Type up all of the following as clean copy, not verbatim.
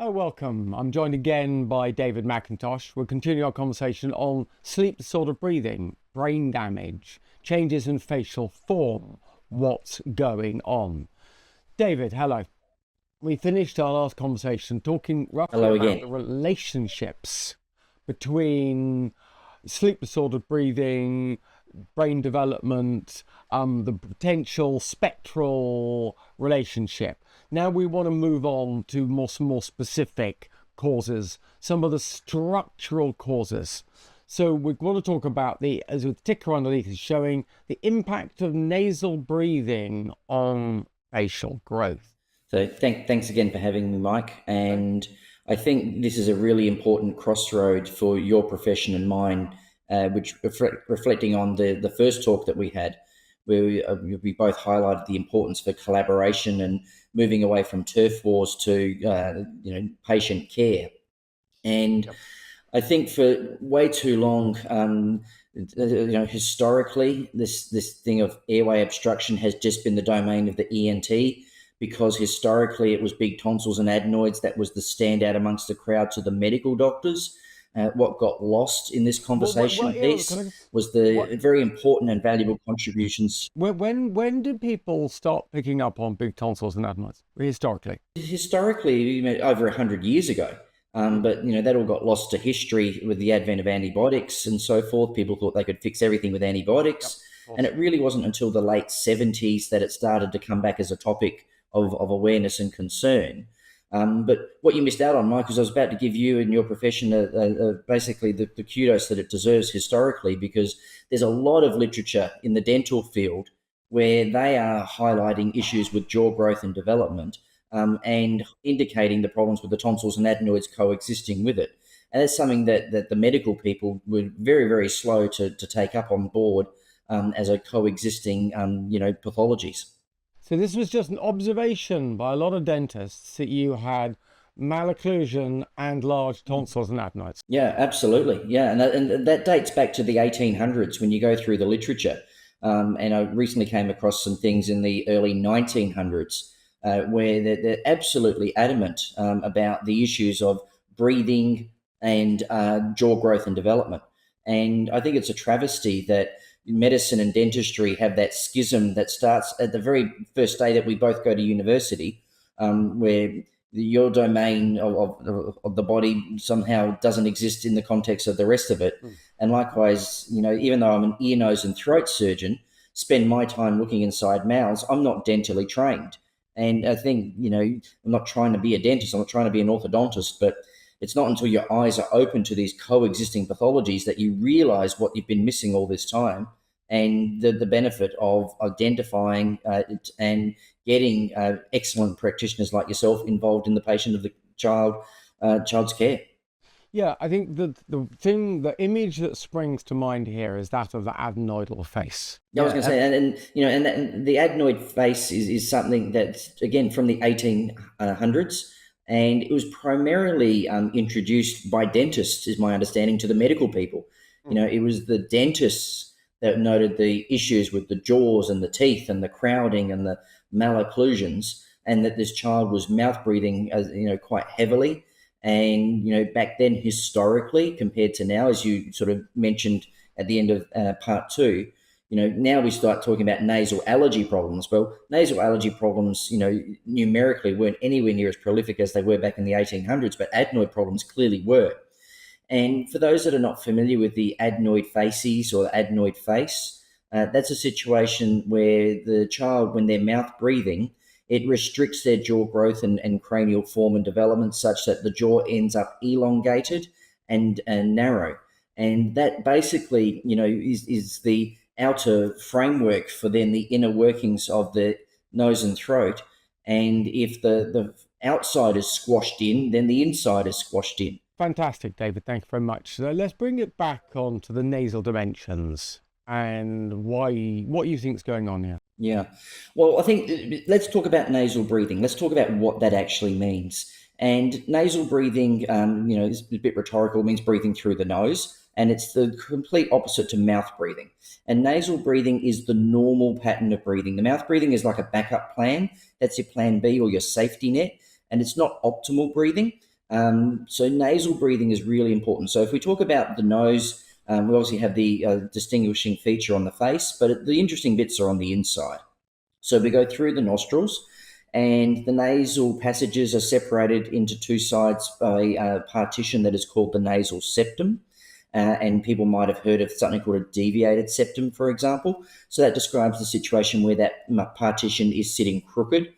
Hello, welcome. I'm joined again by David McIntosh. We're continuing our conversation on sleep disordered breathing, brain damage, changes in facial form, what's going on. David, hello. We finished our last conversation talking roughly Hello about again. the relationships between sleep disordered breathing, brain development, the potential spectral relationship. Now we want to move on to some more specific causes, some of the structural causes. So we're going to talk about as the ticker underneath is showing the impact of nasal breathing on facial growth. So thanks again for having me, Mike. And I think this is a really important crossroad for your profession and mine, which reflecting on the first talk that we had, where we both highlighted the importance for collaboration and moving away from turf wars to patient care. And Yep. I think for way too long, historically, this thing of airway obstruction has just been the domain of the ENT, because historically it was big tonsils and adenoids that was the standout amongst the crowd to the medical doctors. What got lost in this conversation was the very important and valuable contributions. When did people start picking up on big tonsils and adenoids historically? Historically, over 100 years ago. But that all got lost to history with the advent of antibiotics and so forth. People thought they could fix everything with antibiotics, and it really wasn't until the late 70s that it started to come back as a topic of awareness and concern. But what you missed out on, Mike, is I was about to give you and your profession basically the kudos that it deserves historically, because there's a lot of literature in the dental field where they are highlighting issues with jaw growth and development, and indicating the problems with the tonsils and adenoids coexisting with it. And that's something that the medical people were very, very slow to take up on board as a coexisting, pathologies. So this was just an observation by a lot of dentists that you had malocclusion and large tonsils and adenoids. Yeah, absolutely. Yeah, and that dates back to the 1800s when you go through the literature. And I recently came across some things in the early 1900s where they're absolutely adamant about the issues of breathing and jaw growth and development. And I think it's a travesty that medicine and dentistry have that schism that starts at the very first day that we both go to university, where your domain of the body somehow doesn't exist in the context of the rest of it. And likewise, even though I'm an ear, nose and throat surgeon, spend my time looking inside mouths, I'm not dentally trained. And I think, I'm not trying to be a dentist, I'm not trying to be an orthodontist, but it's not until your eyes are open to these coexisting pathologies that you realize what you've been missing all this time, and the benefit of identifying and getting excellent practitioners like yourself involved in the patient of the child's care. Yeah, I think the image that springs to mind here is that of the adenoidal face. Yeah, I was going to say, and the adenoid face is something that's, again, from the 1800s, and it was primarily introduced by dentists, is my understanding, to the medical people. It was the dentists that noted the issues with the jaws and the teeth and the crowding and the malocclusions, and that this child was mouth breathing, quite heavily. And, back then, historically, compared to now, as you sort of mentioned at the end of part two, now we start talking about nasal allergy problems. Well, nasal allergy problems, numerically weren't anywhere near as prolific as they were back in the 1800s, but adenoid problems clearly were. And for those that are not familiar with the adenoid facies or the adenoid face, that's a situation where the child, when they're mouth breathing, it restricts their jaw growth and cranial form and development such that the jaw ends up elongated and narrow. And that basically, is the outer framework for then the inner workings of the nose and throat. And if the outside is squashed in, then the inside is squashed in. Fantastic, David. Thank you very much. So let's bring it back onto the nasal dimensions and what you think is going on here. Yeah. Well, I think let's talk about nasal breathing. Let's talk about what that actually means. And nasal breathing, is a bit rhetorical, means breathing through the nose. And it's the complete opposite to mouth breathing. And nasal breathing is the normal pattern of breathing. The mouth breathing is like a backup plan. That's your plan B or your safety net. And it's not optimal breathing. So nasal breathing is really important. So if we talk about the nose, we obviously have the distinguishing feature on the face, but the interesting bits are on the inside. So we go through the nostrils, and the nasal passages are separated into two sides by a partition that is called the nasal septum. And people might have heard of something called a deviated septum, for example. So that describes the situation where that partition is sitting crooked.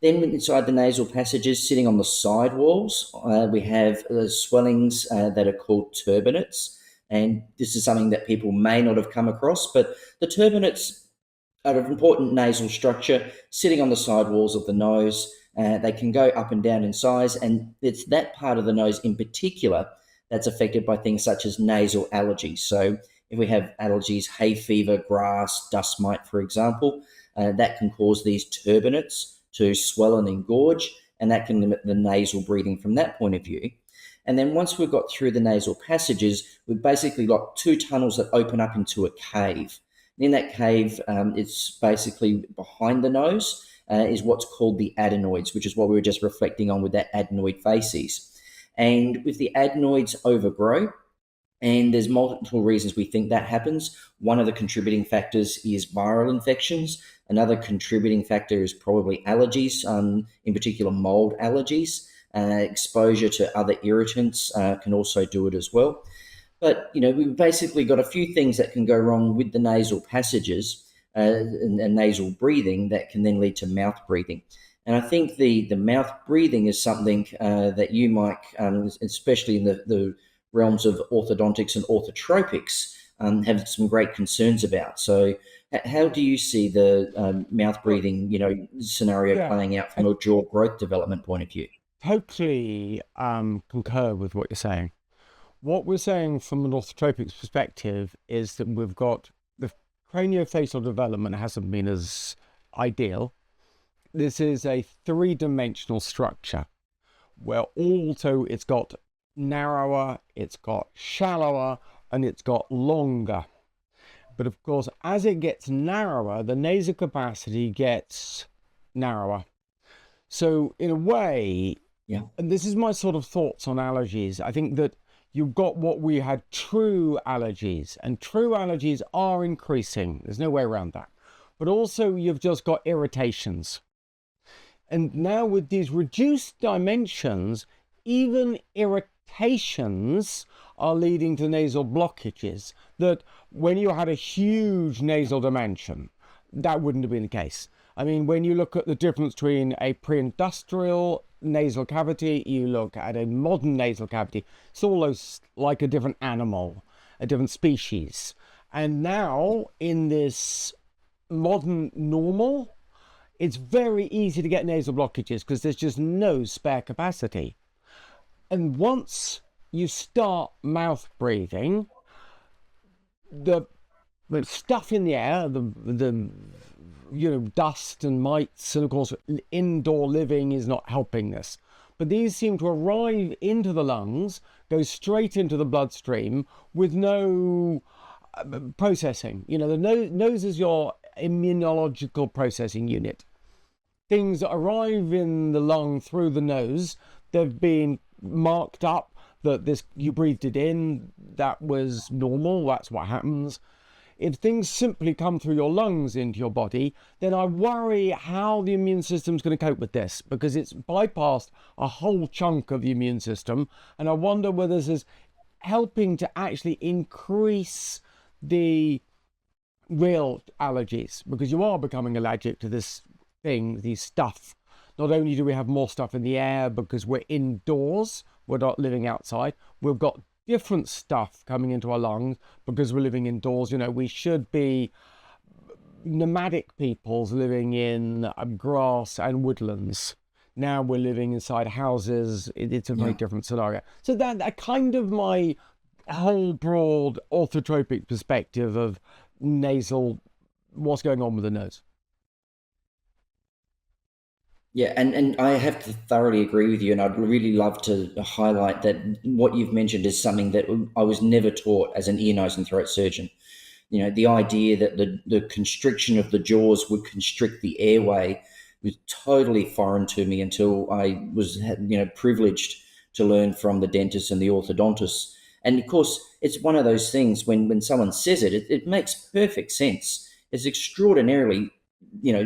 Then inside the nasal passages, sitting on the side walls, we have swellings that are called turbinates. And this is something that people may not have come across, but the turbinates are an important nasal structure sitting on the side walls of the nose. They can go up and down in size, and it's that part of the nose in particular that's affected by things such as nasal allergies. So if we have allergies, hay fever, grass, dust mite, for example, that can cause these turbinates to swell and engorge, and that can limit the nasal breathing from that point of view. And then once we've got through the nasal passages, we've basically got two tunnels that open up into a cave. And in that cave, it's basically behind the nose, is what's called the adenoids, which is what we were just reflecting on with that adenoid facies. And if the adenoids overgrow, and there's multiple reasons we think that happens. One of the contributing factors is viral infections. Another contributing factor is probably allergies, in particular mold allergies. Exposure to other irritants can also do it as well. But, we've basically got a few things that can go wrong with the nasal passages and nasal breathing that can then lead to mouth breathing. And I think the mouth breathing is something that you, Mike, especially in the realms of orthodontics and orthotropics, have some great concerns about. So how do you see the mouth breathing, scenario Yeah, playing out I from a jaw growth development point of view? totally concur with what you're saying. What we're saying from an orthotropics perspective is that we've got the craniofacial development hasn't been as ideal. This is a three-dimensional structure where also it's got narrower, it's got shallower, and it's got longer. But of course, as it gets narrower, the nasal capacity gets narrower. So in a way, Yeah. and this is my sort of thoughts on allergies, I think that you've got what we had true allergies, and true allergies are increasing. There's no way around that. But also you've just got irritations. And now with these reduced dimensions, even irritations are leading to nasal blockages that when you had a huge nasal dimension, that wouldn't have been the case. I mean, when you look at the difference between a pre-industrial nasal cavity, you look at a modern nasal cavity, it's almost like a different animal, a different species. And now in this modern normal, it's very easy to get nasal blockages because there's just no spare capacity. And once you start mouth breathing, the stuff in the air, the dust and mites, and of course indoor living is not helping this. But these seem to arrive into the lungs, go straight into the bloodstream with no processing. The nose is your immunological processing unit. Things that arrive in the lung through the nose, they've been marked up that this you breathed it in, that was normal, that's what happens. If things simply come through your lungs into your body, then I worry how the immune system's going to cope with this, because it's bypassed a whole chunk of the immune system, and I wonder whether this is helping to actually increase the real allergies, because you are becoming allergic to this thing, these stuff. Not only do we have more stuff in the air because we're indoors, we're not living outside, we've got different stuff coming into our lungs because we're living indoors. We should be nomadic peoples living in grass and woodlands. Now we're living inside houses. It's a very different scenario. So that kind of my whole broad orthotropic perspective of nasal, what's going on with the nose. Yeah, and I have to thoroughly agree with you, and I'd really love to highlight that what you've mentioned is something that I was never taught as an ear, nose, and throat surgeon. The idea that the constriction of the jaws would constrict the airway was totally foreign to me until I was, privileged to learn from the dentists and the orthodontists. And of course, it's one of those things when someone says it makes perfect sense. It's extraordinarily,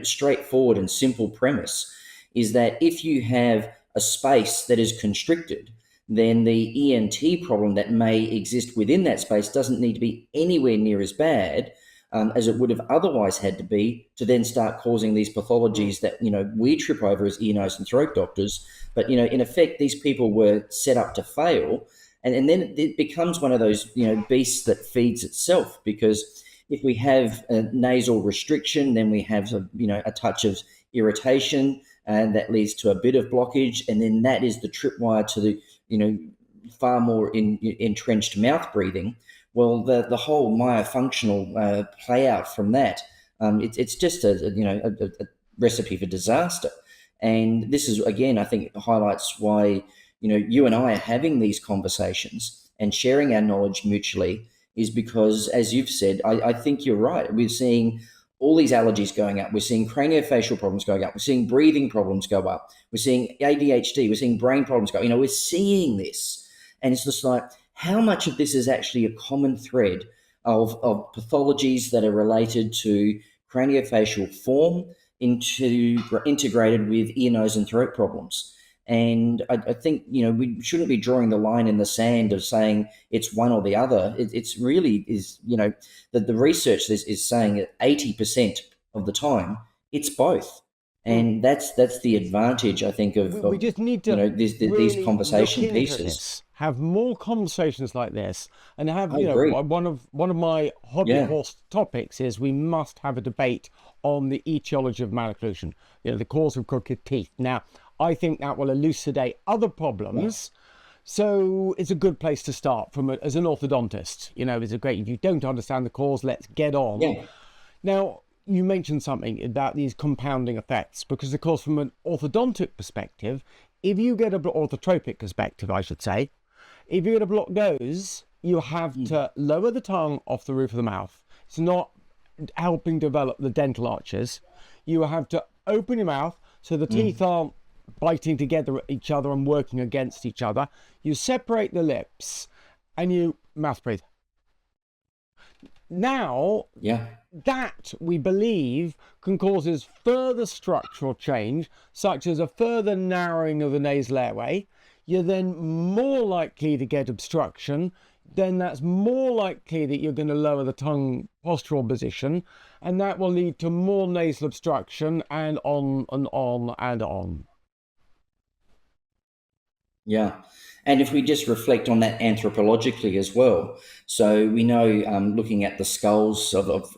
straightforward and simple premise is that if you have a space that is constricted, then the ENT problem that may exist within that space doesn't need to be anywhere near as bad as it would have otherwise had to be to then start causing these pathologies that, we trip over as ear, nose and throat doctors. But, in effect, these people were set up to fail. And then it becomes one of those, beasts that feeds itself, because if we have a nasal restriction, then we have, a touch of irritation, and that leads to a bit of blockage. And then that is the tripwire to the, far more entrenched mouth breathing. Well, the whole myofunctional play out from that, it's just a recipe for disaster. And this is, again, I think highlights why, you and I are having these conversations and sharing our knowledge mutually is because, as you've said, I think you're right. We're seeing all these allergies going up. We're seeing craniofacial problems going up. We're seeing breathing problems go up. We're seeing ADHD. We're seeing brain problems go. We're seeing this. And it's just like, how much of this is actually a common thread of pathologies that are related to craniofacial form integrated with ear, nose, and throat problems? And I think, we shouldn't be drawing the line in the sand of saying it's one or the other. It's really is, the research is saying that 80% of the time it's both. And that's the advantage, I think, of we just need to these conversation pieces. Have more conversations like this, and have agree. one of my hobby horse topics is we must have a debate on the etiology of malocclusion, the cause of crooked teeth. Now, I think that will elucidate other problems. So it's a good place to start as an orthodontist. It's a great, if you don't understand the cause, let's get on. Yeah. Now, you mentioned something about these compounding effects, because of course, from an orthodontic perspective, if you get orthotropic perspective, I should say, if you get a blocked nose, you have to lower the tongue off the roof of the mouth. It's not helping develop the dental arches. You have to open your mouth so the teeth aren't biting together at each other and working against each other. You separate the lips and you mouth breathe. Now, that we believe can cause further structural change, such as a further narrowing of the nasal airway. You're then more likely to get obstruction. Then that's more likely that you're going to lower the tongue postural position, and that will lead to more nasal obstruction, and on and on and on. Yeah. And if we just reflect on that anthropologically as well, so we know, looking at the skulls of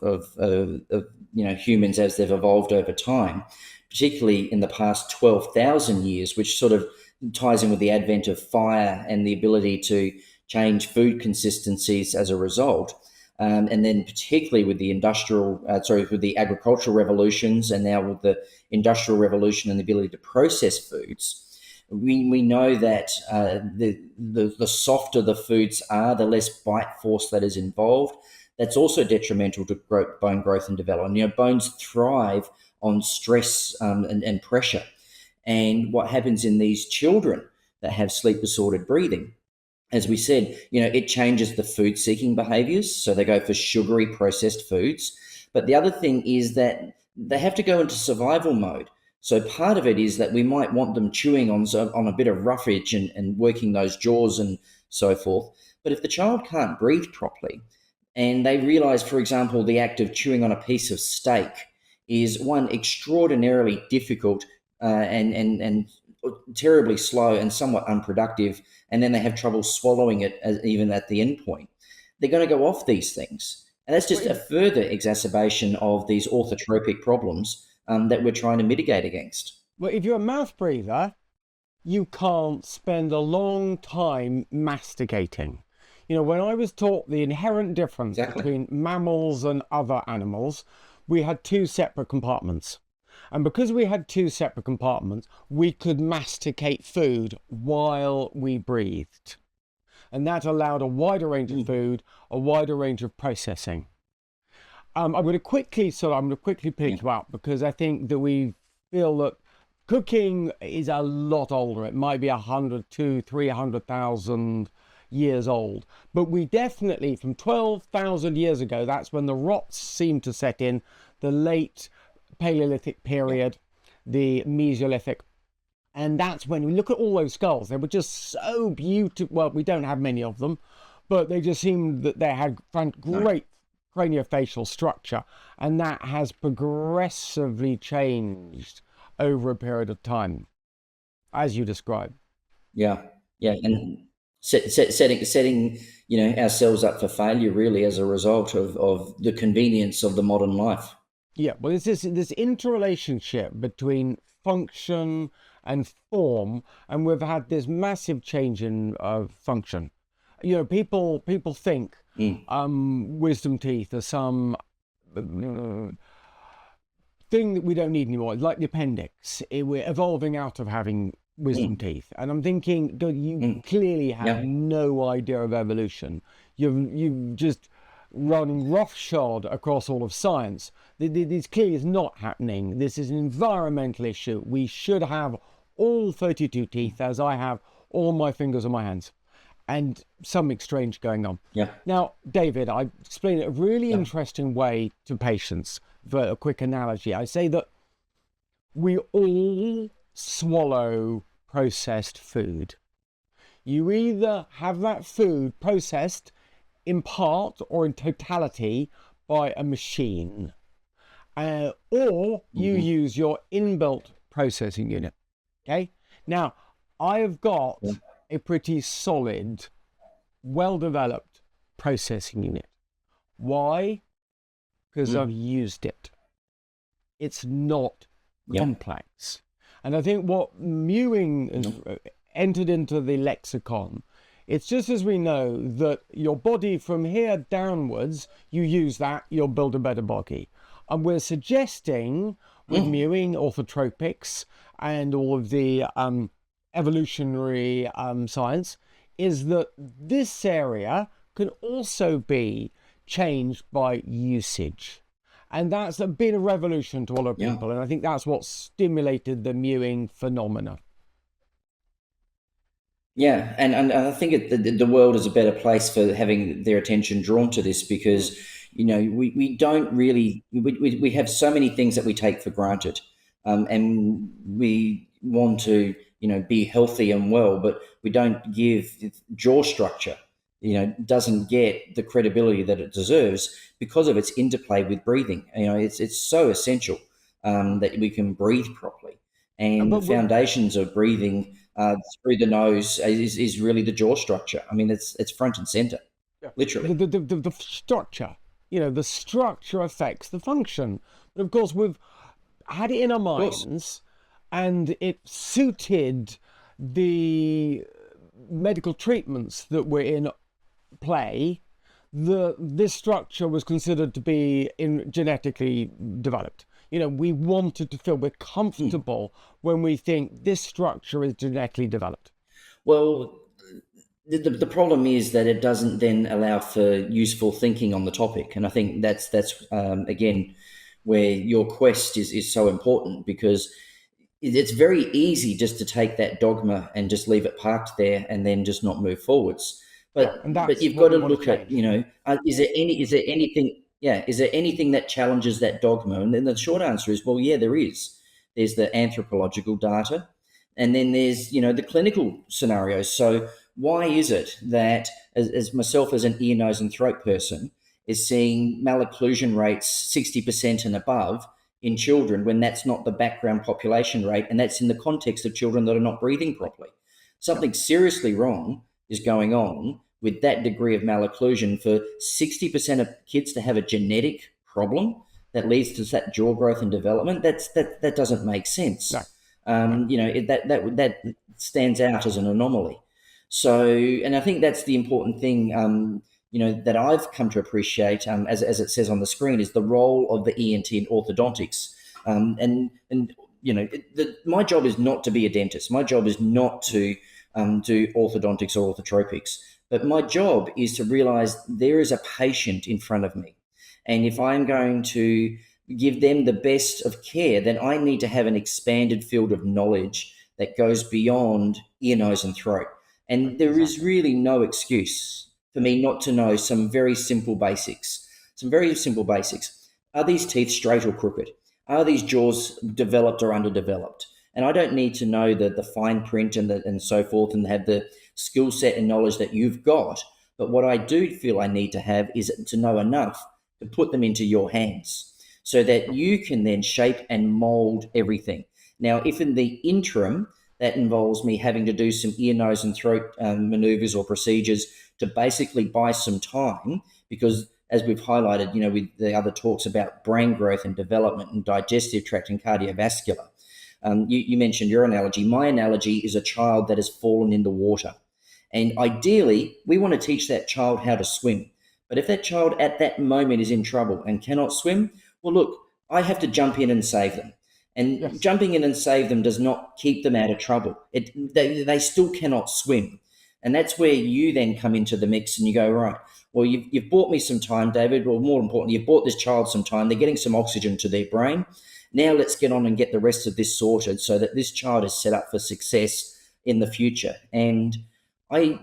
humans as they've evolved over time, particularly in the past 12,000 years, which sort of ties in with the advent of fire and the ability to change food consistencies as a result, and then particularly with the with the agricultural revolutions, and now with the industrial revolution and the ability to process foods. We know that the softer the foods are, the less bite force that is involved. That's also detrimental to bone growth and development. Bones thrive on stress and pressure. And what happens in these children that have sleep disordered breathing, as we said, it changes the food seeking behaviors. So they go for sugary processed foods. But the other thing is that they have to go into survival mode. So part of it is that we might want them chewing on a bit of roughage and working those jaws and so forth. But if the child can't breathe properly, and they realize, for example, the act of chewing on a piece of steak is one extraordinarily difficult and terribly slow and somewhat unproductive, and then they have trouble swallowing it even at the end point, they're going to go off these things. And that's just a further exacerbation of these orthotropic problems that we're trying to mitigate against. Well, if you're a mouth breather, you can't spend a long time masticating. When I was taught the inherent difference between mammals and other animals, we had two separate compartments. And because we had two separate compartments, we could masticate food while we breathed. And that allowed a wider range of food, a wider range of processing. I'm going to quickly pick you up, because I think that we feel that Cooking is a lot older. It might be 100 to 300,000 years old. But we definitely, from 12,000 years ago, that's when the rots seemed to set in, the late Paleolithic Yeah. period, the Mesolithic. And that's when we look at all those skulls. They were just so beautiful. Well, we don't have many of them, but they just seemed that they had No. great craniofacial structure. And that has progressively changed over a period of time, as you described. Yeah. Yeah. And setting ourselves up for failure really as a result of the convenience of the modern life. Yeah, well, it's this interrelationship between function and form, and we've had this massive change in function. You know, people think Mm, wisdom teeth are some uh, thing that we don't need anymore, like the appendix. We're evolving out of having wisdom mm, teeth, and I'm thinking, God, you mm. clearly have Yeah. no idea of evolution. You've just running roughshod across all of science. This clearly is not happening. This is an environmental issue. We should have all 32 teeth, as I have all my fingers on my hands, and something strange going on. Yeah. Now, David, I explain it a really Yeah. interesting way to patients. For a quick analogy, I say that we all swallow processed food. You either have that food processed in part or in totality by a machine, or you Hmm. use your inbuilt processing unit. Okay. Now, I have Yeah. got a pretty solid, well developed processing unit. Why? Because I've Mm, used it. It's not yeah. complex. And I think what mewing has No. entered into the lexicon, it's just as we know that your body from here downwards, you use that, you'll build a better body. And we're suggesting with Mm, mewing, orthotropics, and all of the evolutionary science, is that this area can also be changed by usage. And that's been a revolution to a lot of yeah. people. And I think that's what stimulated the mewing phenomena. Yeah, and I think the world is a better place for having their attention drawn to this Mm. because we don't really we have so many things that we take for granted, and we want to be healthy and well, but we don't give jaw structure. Doesn't get the credibility that it deserves because of its interplay with breathing. It's so essential that we can breathe properly, and the But foundations of breathing through the nose is really the jaw structure. I mean, it's front and center, yeah, literally. the structure, the structure affects the function. But of course, we've had it in our Of course. minds and it suited the medical treatments that were in play. This structure was considered to be genetically developed. We wanted to feel we're Hmm. comfortable when we think this structure is genetically developed. Well, the problem is that it doesn't then allow for useful thinking on the topic, and I think that's again where your quest is so important because it's very easy just to take that dogma and just leave it parked there and then just not move forwards. Yeah, But and but that's you've what got we to want to look at change. is there anything that challenges that dogma? And then the short answer is well, yeah, there is. There's the anthropological data, and then there's the clinical scenarios. So why is it that as myself as an ear, nose, and throat person is seeing malocclusion rates 60% and above in children when that's not the background population rate, and that's in the context of children that are not breathing properly? Yeah. Something seriously wrong is going on with that degree of malocclusion for 60% of kids to have a genetic problem that leads to that jaw growth and development. That doesn't make No, sense. no. That stands out as an anomaly. So, and I think that's the important thing. That I've come to appreciate, as it says on the screen, is the role of the ENT in orthodontics. And my job is not to be a dentist. My job is not to do orthodontics or orthotropics. But my job is to realize there is a patient in front of me. And if I'm going to give them the best of care, then I need to have an expanded field of knowledge that goes beyond ear, nose, and throat. And there is really no excuse for me not to know some very simple basics. Some very simple basics. Are these teeth straight or crooked? Are these jaws developed or underdeveloped? And I don't need to know the fine print and so forth and have the skill set and knowledge that you've got. But what I do feel I need to have is to know enough to put them into your hands so that you can then shape and mold everything. Now, if in the interim that involves me having to do some ear, nose, and throat maneuvers or procedures to basically buy some time, because as we've highlighted, with the other talks about brain growth and development and digestive tract and cardiovascular, you mentioned your analogy. My analogy is a child that has fallen in the water. And ideally, we want to teach that child how to swim. But if that child at that moment is in trouble and cannot swim, well, look, I have to jump in and save them. And jumping in and save them does not keep them out of trouble. They still cannot swim. And that's where you then come into the mix and you go, right, well, you've bought me some time, David. Well, more importantly, you've bought this child some time. They're getting some oxygen to their brain. Now let's get on and get the rest of this sorted so that this child is set up for success in the future. And I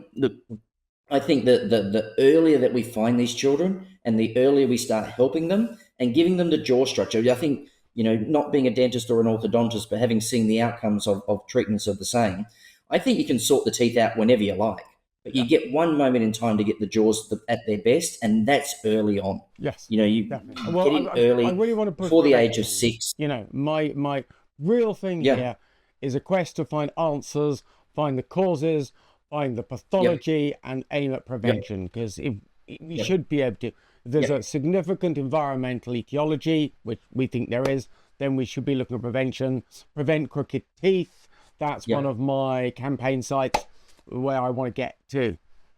think that the earlier that we find these children and the earlier we start helping them and giving them the jaw structure, I think, not being a dentist or an orthodontist, but having seen the outcomes of treatments of the same, I think you can sort the teeth out whenever you like. But you get one moment in time to get the jaws at their best, and that's early on. Yes, you definitely. get in early, I really want to push before the age of 6. My real thing here is a quest to find answers, find the causes, find the pathology, and aim at prevention. Because we should be able to. If there's a significant environmental etiology, which we think there is, then we should be looking at prevention. Prevent crooked teeth. That's one of my campaign sites where I want to get to.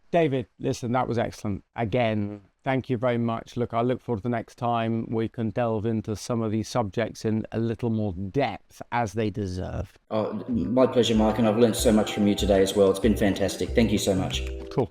David, listen, that was excellent. Again, thank you very much. Look, I look forward to the next time we can delve into some of these subjects in a little more depth as they deserve. Oh, my pleasure, Mike, and I've learned so much from you today as well. It's been fantastic. Thank you so much. Cool.